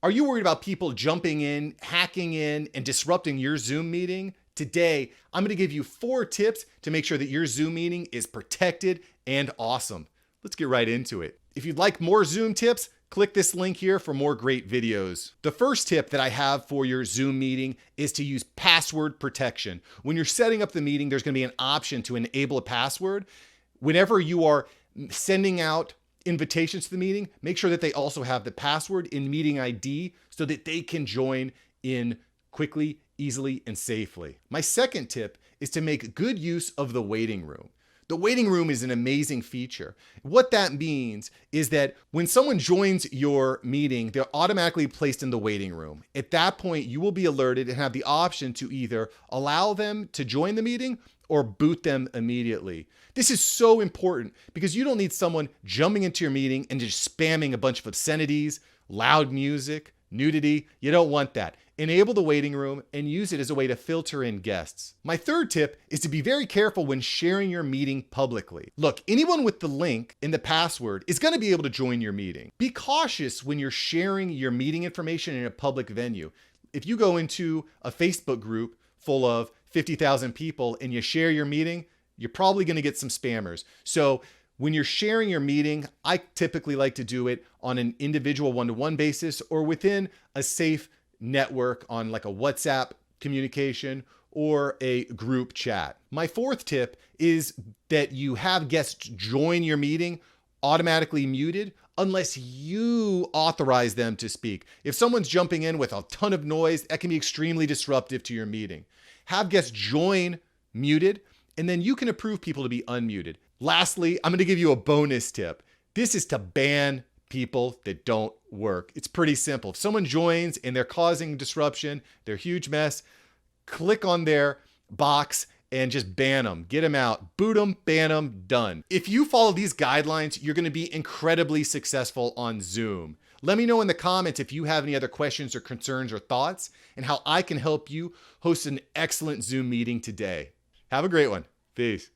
Are you worried about people jumping in, hacking in, and disrupting your Zoom meeting? Today, I'm going to give you 4 tips to make sure that your Zoom meeting is protected and awesome. Let's get right into it. If you'd like more Zoom tips, click this link here for more great videos. The first tip that I have for your Zoom meeting is to use password protection. When you're setting up the meeting, there's going to be an option to enable a password. Whenever you are sending out invitations to the meeting, make sure that they also have the password in meeting ID so that they can join in quickly, easily, and safely. My second tip is to make good use of the waiting room. The waiting room is an amazing feature. What that means is that when someone joins your meeting, they're automatically placed in the waiting room. At that point, you will be alerted and have the option to either allow them to join the meeting or boot them immediately. This is so important because you don't need someone jumping into your meeting and just spamming a bunch of obscenities, loud music, nudity. You don't want that. Enable the waiting room and use it as a way to filter in guests. My third tip is to be very careful when sharing your meeting publicly. Look, anyone with the link in the password is going to be able to join your meeting. Be cautious when you're sharing your meeting information in a public venue. If you go into a Facebook group full of 50,000 people and you share your meeting, you're probably going to get some spammers. So when you're sharing your meeting, I typically like to do it on an individual one-to-one basis or within a safe network on like a WhatsApp communication or a group chat. My fourth tip is that you have guests join your meeting automatically muted unless you authorize them to speak. If someone's jumping in with a ton of noise, that can be extremely disruptive to your meeting. Have guests join muted, and then you can approve people to be unmuted. Lastly, I'm going to give you a bonus tip. This is to ban people that don't work. It's pretty simple. If someone joins and they're causing disruption, they're a huge mess, click on their box and just ban them. Get them out. Boot them, ban them, done. If you follow these guidelines, you're going to be incredibly successful on Zoom. Let me know in the comments if you have any other questions or concerns or thoughts and how I can help you host an excellent Zoom meeting today. Have a great one. Peace.